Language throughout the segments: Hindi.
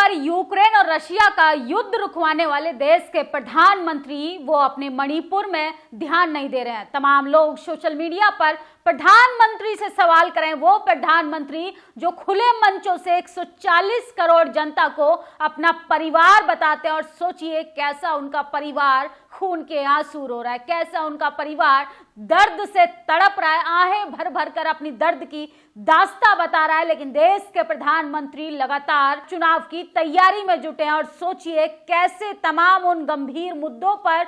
पर यूक्रेन और रशिया का युद्ध रुकवाने वाले देश के प्रधानमंत्री वो अपने मणिपुर में ध्यान नहीं दे रहे हैं। तमाम लोग सोशल मीडिया पर प्रधानमंत्री से सवाल करें, वो प्रधानमंत्री जो खुले मंचों से 140 करोड़ जनता को अपना परिवार बताते हैं। और सोचिए कैसा उनका परिवार खून के आंसू रो रहा है, कैसा उनका परिवार दर्द से तड़प रहा है, आहें भर भर कर अपनी दर्द की दास्ता बता रहा है। लेकिन देश के प्रधानमंत्री लगातार चुनाव की तैयारी में जुटे हैं। और सोचिए कैसे तमाम उन गंभीर मुद्दों पर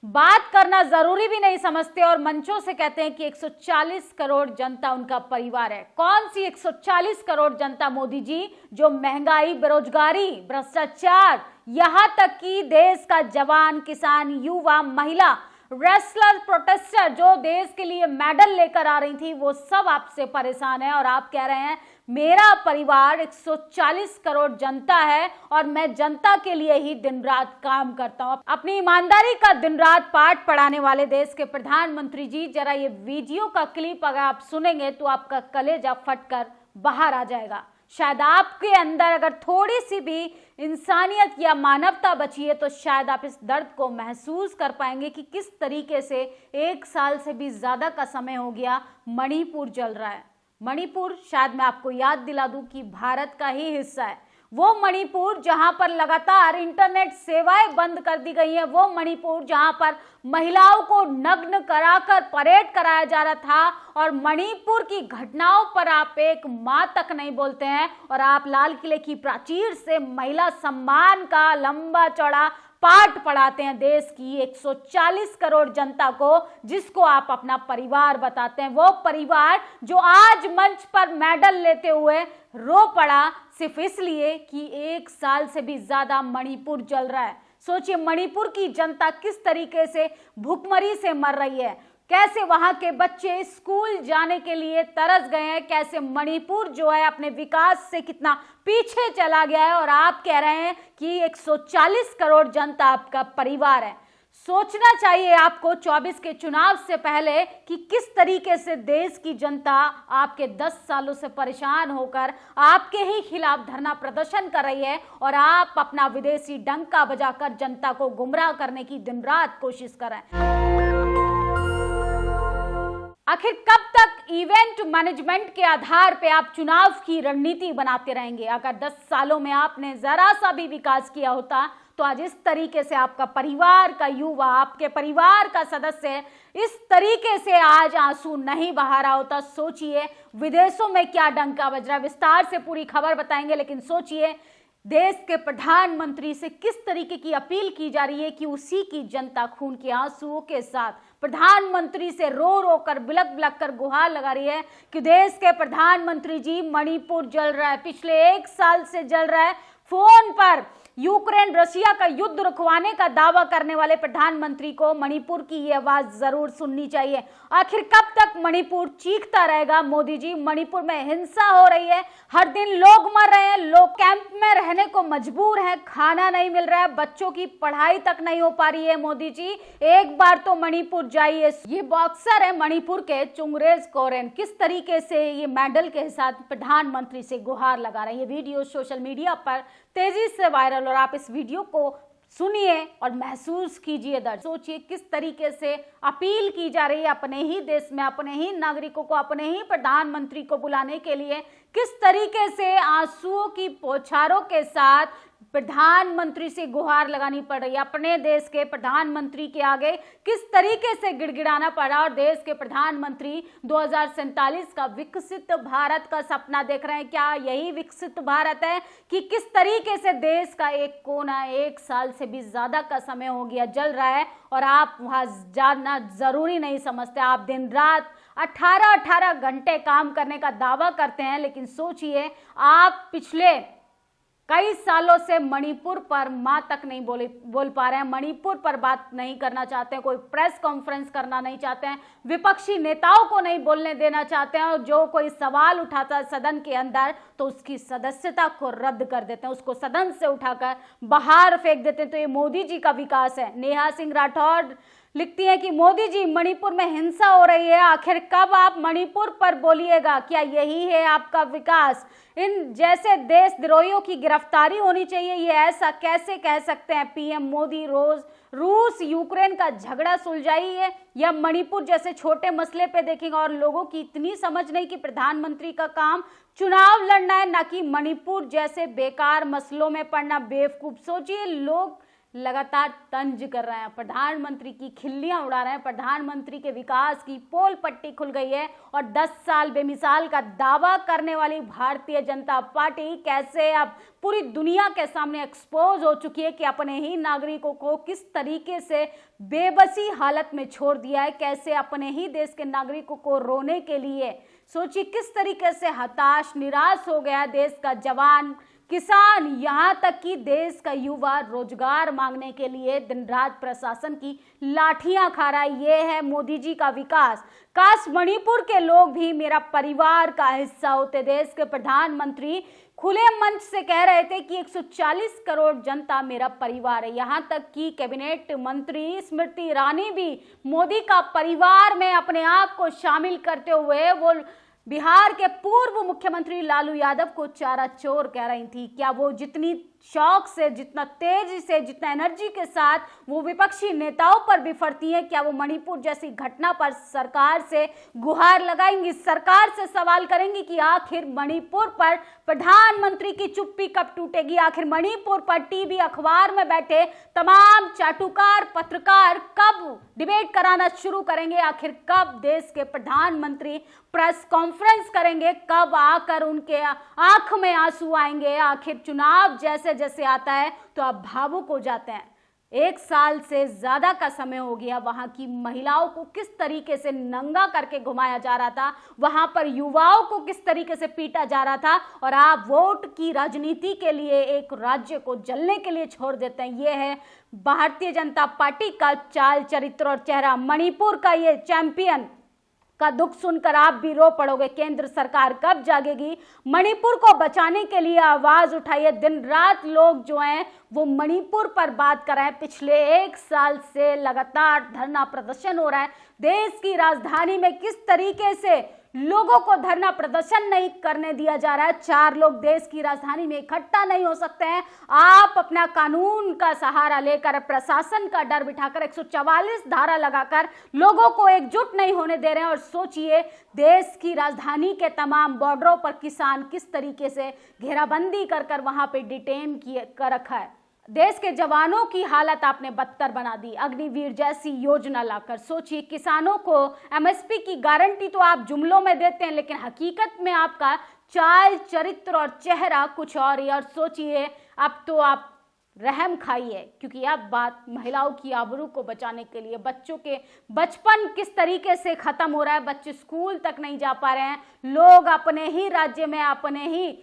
बात करना जरूरी भी नहीं समझते और मंचों से कहते हैं कि 140 करोड़ जनता उनका परिवार है। कौन सी 140 करोड़ जनता मोदी जी, जो महंगाई, बेरोजगारी, भ्रष्टाचार, यहां तक कि देश का जवान, किसान, युवा, महिला, रेसलर, प्रोटेस्टर जो देश के लिए मेडल लेकर आ रही थी, वो सब आपसे परेशान है। और आप कह रहे हैं मेरा परिवार 140 करोड़ जनता है और मैं जनता के लिए ही दिन रात काम करता हूं। अपनी ईमानदारी का दिन रात पाठ पढ़ाने वाले देश के प्रधानमंत्री जी, जरा ये वीडियो का क्लिप अगर आप सुनेंगे तो आपका कलेजा फटकर बाहर आ जाएगा। शायद आपके अंदर अगर थोड़ी सी भी इंसानियत या मानवता बची है तो शायद आप इस दर्द को महसूस कर पाएंगे कि किस तरीके से 1 साल से भी ज्यादा का समय हो गया मणिपुर जल रहा है। मणिपुर, शायद मैं आपको याद दिला दूं कि भारत का ही हिस्सा है। वो मणिपुर जहां पर लगातार इंटरनेट सेवाएं बंद कर दी गई हैं, वो मणिपुर जहां पर महिलाओं को नग्न कराकर परेड कराया जा रहा था। और मणिपुर की घटनाओं पर आप एक मां तक नहीं बोलते हैं और आप लाल किले की प्राचीर से महिला सम्मान का लंबा चौड़ा पाठ पढ़ाते हैं देश की 140 करोड़ जनता को, जिसको आप अपना परिवार बताते हैं। वो परिवार जो आज मंच पर मेडल लेते हुए रो पड़ा सिर्फ इसलिए कि 1 साल से भी ज्यादा मणिपुर जल रहा है। सोचिए मणिपुर की जनता किस तरीके से भूखमरी से मर रही है, कैसे वहां के बच्चे स्कूल जाने के लिए तरस गए हैं, कैसे मणिपुर जो है अपने विकास से कितना पीछे चला गया है। और आप कह रहे हैं कि 140 करोड़ जनता आपका परिवार है। सोचना चाहिए आपको 24 के चुनाव से पहले कि किस तरीके से देश की जनता आपके 10 सालों से परेशान होकर आपके ही खिलाफ धरना प्रदर्शन कर रही है और आप अपना विदेशी डंका बजाकर जनता को गुमराह करने की दिन रात कोशिश कर रहे हैं। आखिर कब तक इवेंट मैनेजमेंट के आधार पे आप चुनाव की रणनीति बनाते रहेंगे? अगर 10 सालों में आपने जरा सा भी विकास किया होता तो आज इस तरीके से आपका परिवार का युवा, आपके परिवार का सदस्य इस तरीके से आज आंसू नहीं बहा रहा होता। सोचिए विदेशों में क्या डंका बज रहा है, विस्तार से पूरी खबर बताएंगे। लेकिन सोचिए देश के प्रधानमंत्री से किस तरीके की अपील की जा रही है कि उसी की जनता खून के आंसुओं के साथ प्रधानमंत्री से रो रो कर, बिलक बिलक कर गुहार लगा रही है कि देश के प्रधानमंत्री जी मणिपुर जल रहा है, पिछले 1 साल से जल रहा है। फोन पर यूक्रेन रशिया का युद्ध रुकवाने का दावा करने वाले प्रधानमंत्री को मणिपुर की ये आवाज जरूर सुननी चाहिए। आखिर कब तक मणिपुर चीखता रहेगा? मोदी जी, मणिपुर में हिंसा हो रही है, हर दिन लोग मर रहे हैं, लोग कैंप में रहने को मजबूर हैं, खाना नहीं मिल रहा है, बच्चों की पढ़ाई तक नहीं हो पा रही है। मोदी जी एक बार तो मणिपुर जाइए। ये बॉक्सर है मणिपुर के चुंगरेज कोरेन, किस तरीके से ये मेडल के साथ प्रधानमंत्री से गुहार लगा रहे हैं। ये वीडियो सोशल मीडिया पर तेजी से वायरल और आप इस वीडियो को सुनिए और महसूस कीजिए दर्द। सोचिए किस तरीके से अपील की जा रही है अपने ही देश में, अपने ही नागरिकों को, अपने ही प्रधानमंत्री को बुलाने के लिए, किस तरीके से आंसुओं की बौछारों के साथ प्रधानमंत्री से गुहार लगानी पड़ रही है। अपने देश के प्रधानमंत्री के आगे किस तरीके से गिड़गिड़ाना पड़ा। और देश के प्रधानमंत्री 2047 का विकसित भारत का सपना देख रहे हैं। क्या यही विकसित भारत है कि किस तरीके से देश का एक कोना 1 साल से भी ज्यादा का समय हो गया जल रहा है और आप वहां जाना जरूरी नहीं समझते। आप दिन रात 18-18 घंटे काम करने का दावा करते हैं। लेकिन सोचिए आप पिछले कई सालों से मणिपुर पर मां तक नहीं बोल पा रहे हैं, मणिपुर पर बात नहीं करना चाहते हैं, कोई प्रेस कॉन्फ्रेंस करना नहीं चाहते हैं, विपक्षी नेताओं को नहीं बोलने देना चाहते हैं। और जो कोई सवाल उठाता है सदन के अंदर तो उसकी सदस्यता को रद्द कर देते हैं, उसको सदन से उठाकर बाहर फेंक देते हैं। तो ये मोदी जी का विकास है। नेहा सिंह राठौर लिखती हैं कि मोदी जी, मणिपुर में हिंसा हो रही है, आखिर कब आप मणिपुर पर बोलिएगा? क्या यही है आपका विकास? इन जैसे देशद्रोहियों की गिरफ्तारी होनी चाहिए, ये ऐसा कैसे कह सकते हैं? पीएम मोदी रोज रूस यूक्रेन का झगड़ा सुलझाइए या मणिपुर जैसे छोटे मसले पे देखेंगे? और लोगों की इतनी समझ नहीं कि प्रधानमंत्री का काम चुनाव लड़ना है, ना कि मणिपुर जैसे बेकार मसलों में पड़ना। बेवकूफ। सोचिए, लोग लगातार तंज कर रहे हैं, प्रधानमंत्री की खिल्लियां उड़ा रहे हैं, प्रधानमंत्री के विकास की पोल पट्टी खुल गई है और 10 साल बेमिसाल का दावा करने वाली भारतीय जनता पार्टी कैसे अब पूरी दुनिया के सामने एक्सपोज हो चुकी है कि अपने ही नागरिकों को किस तरीके से बेबसी हालत में छोड़ दिया है, कैसे अपने ही देश के नागरिकों को रोने के लिए। सोचिए किस तरीके से हताश निराश हो गया देश का जवान, किसान, यहाँ तक कि देश का युवा रोजगार मांगने के लिए दिन रात प्रशासन की लाठियां खा रहा है। ये है मोदी जी का विकास। काश मणिपुर के लोग भी मेरा परिवार का हिस्सा होते। देश के प्रधानमंत्री खुले मंच से कह रहे थे कि 140 करोड़ जनता मेरा परिवार है। यहाँ तक कि कैबिनेट मंत्री स्मृति ईरानी भी मोदी का परिवार में अपने आप को शामिल करते हुए वो बिहार के पूर्व मुख्यमंत्री लालू यादव को चारा चोर कह रही थी। क्या वो जितनी शौक से, जितना तेजी से, जितना एनर्जी के साथ वो विपक्षी नेताओं पर बिफरती हैं, क्या वो मणिपुर जैसी घटना पर सरकार से गुहार लगाएंगी, सरकार से सवाल करेंगी कि आखिर मणिपुर पर प्रधानमंत्री की चुप्पी कब टूटेगी? आखिर मणिपुर पर टीवी अखबार में बैठे तमाम चाटुकार पत्रकार कब डिबेट कराना शुरू करेंगे? आखिर कब देश के प्रधानमंत्री प्रेस कॉन्फ्रेंस करेंगे? कब आकर उनके आंख में आंसू आएंगे? आखिर चुनाव जैसे जैसे आता है तो आप भावुक हो जाते हैं। 1 साल से ज्यादा का समय हो गया, वहां की महिलाओं को किस तरीके से नंगा करके घुमाया जा रहा था, वहां पर युवाओं को किस तरीके से पीटा जा रहा था, और आप वोट की राजनीति के लिए एक राज्य को जलने के लिए छोड़ देते हैं। यह है भारतीय जनता पार्टी का चाल चरित्र और चेहरा। मणिपुर का ये चैंपियन का दुख सुनकर आप भी रो पड़ोगे। केंद्र सरकार कब जागेगी? मणिपुर को बचाने के लिए आवाज उठाइए। दिन रात लोग जो हैं वो मणिपुर पर बात कर रहे हैं। पिछले 1 साल से लगातार धरना प्रदर्शन हो रहा है। देश की राजधानी में किस तरीके से लोगों को धरना प्रदर्शन नहीं करने दिया जा रहा है। 4 लोग देश की राजधानी में इकट्ठा नहीं हो सकते हैं। आप अपना कानून का सहारा लेकर, प्रशासन का डर बिठाकर 144 धारा लगाकर लोगों को एकजुट नहीं होने दे रहे हैं। और सोचिए, देश की राजधानी के तमाम बॉर्डरों पर किसान किस तरीके से घेराबंदी कर वहां पे डिटेन कर रखा है। देश के जवानों की हालत आपने बदतर बना दी अग्निवीर जैसी योजना लाकर। सोचिए, किसानों को एमएसपी की गारंटी तो आप जुमलों में देते हैं, लेकिन हकीकत में आपका चाल चरित्र और चेहरा कुछ और ही। और सोचिए, अब तो आप रहम खाइए, क्योंकि अब बात महिलाओं की आबरू को बचाने के लिए, बच्चों के बचपन किस तरीके से खत्म हो रहा है, बच्चे स्कूल तक नहीं जा पा रहे हैं, लोग अपने ही राज्य में, अपने ही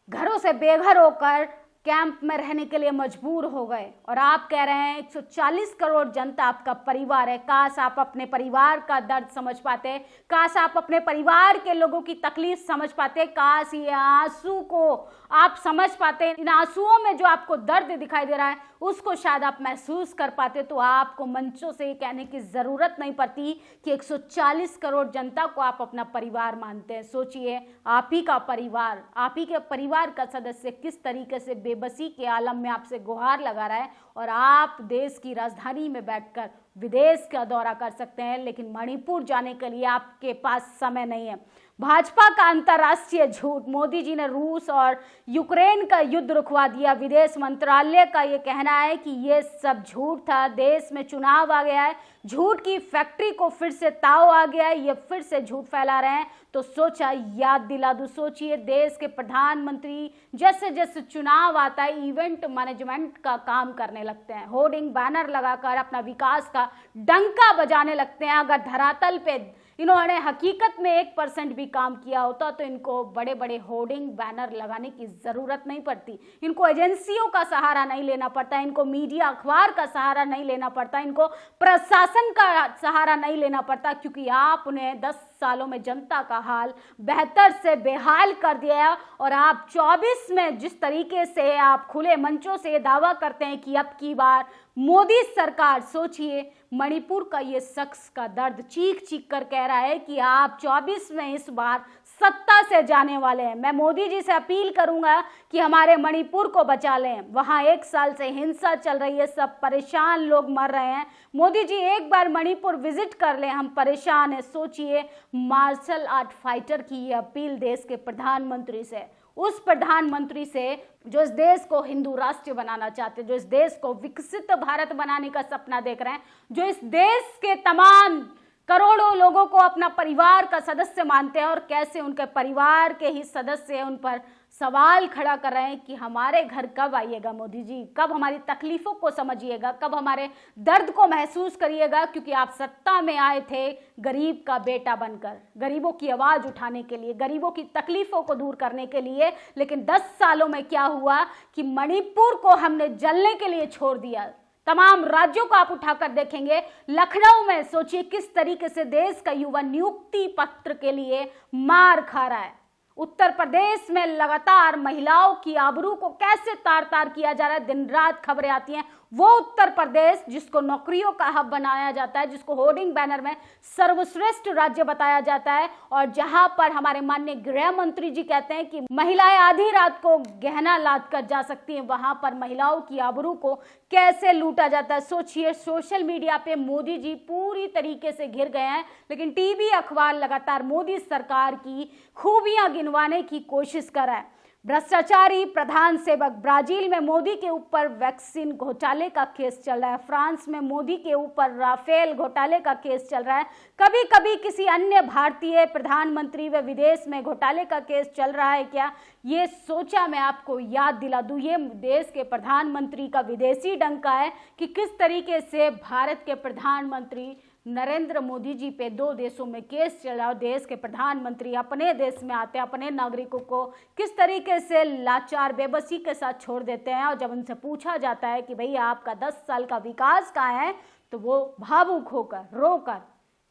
घरों से बेघर होकर कैंप में रहने के लिए मजबूर हो गए। और आप कह रहे हैं 140 करोड़ जनता आपका परिवार है। काश आप अपने परिवार का दर्द समझ पाते, काश आप अपने परिवार के लोगों की तकलीफ समझ पाते, काश ये आंसू को आप समझ पाते, इन आंसुओं में जो आपको दर्द दिखाई दे रहा है उसको शायद आप महसूस कर पाते, तो आपको मंचों से ये कहने की जरूरत नहीं पड़ती कि 140 करोड़ जनता को आप अपना परिवार मानते हैं। सोचिए, आप ही का परिवार, आप ही के परिवार का सदस्य किस तरीके से बेबसी के आलम में आपसे गुहार लगा रहा है, और आप देश की राजधानी में बैठकर विदेश का दौरा कर सकते हैं, लेकिन मणिपुर जाने के लिए आपके पास समय नहीं है। भाजपा का अंतर्राष्ट्रीय झूठ, मोदी जी ने रूस और यूक्रेन का युद्ध रुकवा दिया। विदेश मंत्रालय का ये कहना है कि ये सब झूठ था, देश में चुनाव आ गया है, झूठ की फैक्ट्री को फिर से ताव आ गया है, ये फिर से झूठ फैला रहे हैं। तो सोचा, याद दिला दूं, सोचिए, देश के प्रधानमंत्री जैसे जैसे चुनाव आता है इवेंट मैनेजमेंट का काम करने लगते हैं, होर्डिंग बैनर लगाकर अपना विकास का डंका बजाने लगते हैं। अगर धरातल पे इन्होंने हकीकत में 1% भी काम किया होता तो इनको बड़े बड़े होर्डिंग बैनर लगाने की जरूरत नहीं पड़ती, इनको एजेंसियों का सहारा नहीं लेना पड़ता, इनको मीडिया अखबार का सहारा नहीं लेना पड़ता, इनको प्रशासन का सहारा नहीं लेना पड़ता, क्योंकि आपने 10 सालों में जनता का हाल बेहतर से बेहाल कर दिया है। और आप 24 में जिस तरीके से आप खुले मंचों से दावा करते हैं कि अब की बार मोदी सरकार, सोचिए मणिपुर का ये शख्स का दर्द चीख चीख कर कह रहा है कि आप 24 में इस बार सत्ता से जाने वाले हैं। मैं मोदी जी से अपील करूंगा कि हमारे मणिपुर को बचा लें। वहां 1 साल से हिंसा चल रही है, सब परेशान लोग मर रहे हैं। मोदी जी एक बार मणिपुर विजिट कर लें, हम परेशान हैं। सोचिए मार्शल आर्ट फाइटर की ये अपील देश के प्रधानमंत्री से, उस प्रधानमंत्री से जो इस देश को हिंदू राष्ट्र बनाना चाहते हैं, जो इस देश को विकसित भारत बनाने का सपना देख रहे हैं, जो इस देश के तमाम करोड़ों लोगों को अपना परिवार का सदस्य मानते हैं और कैसे उनके परिवार के ही सदस्य उन पर सवाल खड़ा कर रहे हैं कि हमारे घर कब आइएगा मोदी जी, कब हमारी तकलीफों को समझिएगा, कब हमारे दर्द को महसूस करिएगा। क्योंकि आप सत्ता में आए थे गरीब का बेटा बनकर, गरीबों की आवाज उठाने के लिए, गरीबों की तकलीफों को दूर करने के लिए। लेकिन 10 सालों में क्या हुआ कि मणिपुर को हमने जलने के लिए छोड़ दिया। तमाम राज्यों को आप उठाकर देखेंगे, लखनऊ में सोचिए किस तरीके से देश का युवा नियुक्ति पत्र के लिए मार खा रहा है। उत्तर प्रदेश में लगातार महिलाओं की आबरू को कैसे तार तार किया जा रहा है, दिन रात खबरें आती हैं। वो उत्तर प्रदेश जिसको नौकरियों का हब बनाया जाता है, जिसको होर्डिंग बैनर में सर्वश्रेष्ठ राज्य बताया जाता है, और जहां पर हमारे माननीय गृह मंत्री जी कहते हैं कि महिलाएं आधी रात को गहना लाद कर जा सकती हैं, वहां पर महिलाओं की आबरू को कैसे लूटा जाता है। सोचिए सोशल मीडिया पे मोदी जी पूरी तरीके से घिर गए हैं, लेकिन टीवी अखबार लगातार मोदी सरकार की खूबियां गिनवाने की कोशिश कर रहा है। भ्रष्टाचारी प्रधान सेवक, ब्राजील में मोदी के ऊपर वैक्सीन घोटाले का केस चल रहा है, फ्रांस में मोदी के ऊपर राफेल घोटाले का केस चल रहा है, कभी कभी किसी अन्य भारतीय प्रधानमंत्री व विदेश में घोटाले का केस चल रहा है क्या, ये सोचा मैं आपको याद दिला दूं। ये देश के प्रधानमंत्री का विदेशी डंका है कि किस तरीके से भारत के प्रधानमंत्री नरेंद्र मोदी जी पे 2 देशों में केस चल रहा है। देश के प्रधानमंत्री अपने देश में आते हैं, अपने नागरिकों को किस तरीके से लाचार बेबसी के साथ छोड़ देते हैं। और जब उनसे पूछा जाता है कि भई आपका 10 साल का विकास कहाँ है, तो वो भावुक होकर, रोकर,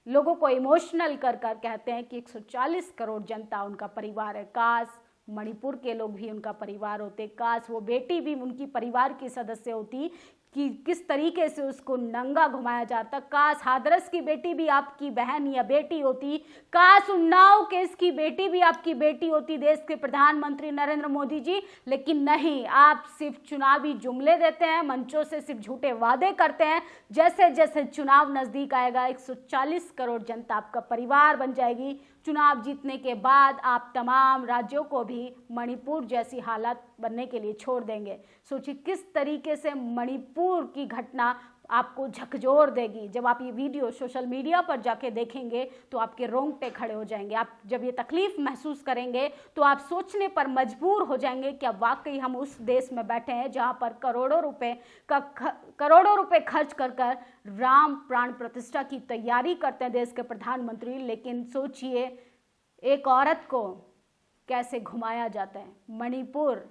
लोगों को इमोशनल कर कर कहते हैं कि 140 करोड़ जनता उनका परिवार है। काश मणिपुर के लोग भी उनका परिवार होते, काश वो बेटी भी उनकी परिवार की सदस्य होती, कि किस तरीके से उसको नंगा घुमाया जाता। काश हाथरस की बेटी भी आपकी बहन या बेटी होती, काश उन्नाव केस की बेटी भी आपकी बेटी होती, देश के प्रधानमंत्री नरेंद्र मोदी जी। लेकिन नहीं, आप सिर्फ चुनावी जुमले देते हैं, मंचों से सिर्फ झूठे वादे करते हैं। जैसे जैसे चुनाव नजदीक आएगा 140 करोड़ जनता आपका परिवार बन जाएगी। चुनाव जीतने के बाद आप तमाम राज्यों को भी मणिपुर जैसी हालत बनने के लिए छोड़ देंगे। सोचिए किस तरीके से मणिपुर की घटना आपको झकझोर देगी। जब आप ये वीडियो सोशल मीडिया पर जाके देखेंगे तो आपके रोंगटे खड़े हो जाएंगे। आप जब ये तकलीफ महसूस करेंगे तो आप सोचने पर मजबूर हो जाएंगे कि अब वाकई हम उस देश में बैठे हैं जहां पर करोड़ों रुपए खर्च कर कर राम प्राण प्रतिष्ठा की तैयारी करते हैं देश के प्रधानमंत्री। लेकिन सोचिए एक औरत को कैसे घुमाया जाता है। मणिपुर,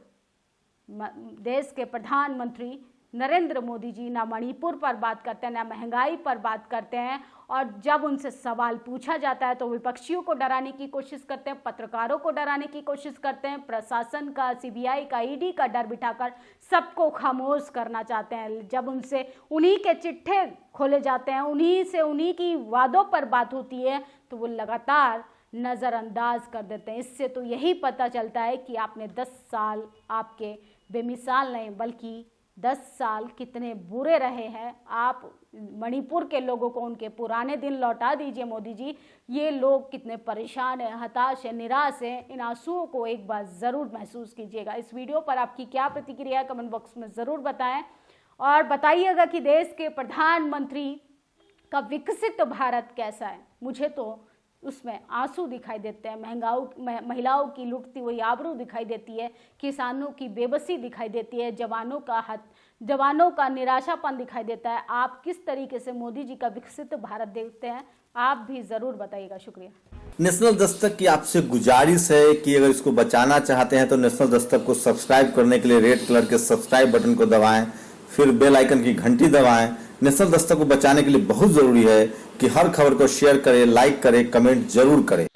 देश के प्रधानमंत्री नरेंद्र मोदी जी ना मणिपुर पर बात करते हैं, ना महंगाई पर बात करते हैं, और जब उनसे सवाल पूछा जाता है तो विपक्षियों को डराने की कोशिश करते हैं, पत्रकारों को डराने की कोशिश करते हैं, प्रशासन का, सीबीआई का, ईडी का डर बिठाकर सबको खामोश करना चाहते हैं। जब उनसे उन्हीं के चिट्ठे खोले जाते हैं, उन्हीं से उन्हीं की वादों पर बात होती है, तो वो लगातार नज़रअंदाज कर देते हैं। इससे तो यही पता चलता है कि आपने 10 साल आपके बेमिसाल नहीं बल्कि 10 साल कितने बुरे रहे हैं। आप मणिपुर के लोगों को उनके पुराने दिन लौटा दीजिए मोदी जी। ये लोग कितने परेशान हैं, हताश हैं, निराश हैं, इन आंसुओं को एक बार ज़रूर महसूस कीजिएगा। इस वीडियो पर आपकी क्या प्रतिक्रिया है कमेंट बॉक्स में ज़रूर बताएं, और बताइएगा कि देश के प्रधानमंत्री का विकसित भारत कैसा है। मुझे तो उसमें आंसू दिखाई देते हैं, महिलाओं की लुटती हुई आबरू दिखाई देती है, किसानों की बेबसी दिखाई देती है, जवानों का निराशापन दिखाई देता है। आप किस तरीके से मोदी जी का विकसित भारत देखते हैं, आप भी जरूर बताइएगा। शुक्रिया। नेशनल दस्तक की आपसे गुजारिश है कि अगर इसको बचाना चाहते हैं तो नेशनल दस्तक को सब्सक्राइब करने के लिए रेड कलर के सब्सक्राइब बटन को दबाएं, फिर बेल आइकन की घंटी दबाएं, नेशनल दस्तक को बचाने के लिए बहुत जरूरी है कि हर खबर को शेयर करें, लाइक करें, कमेंट जरूर करें।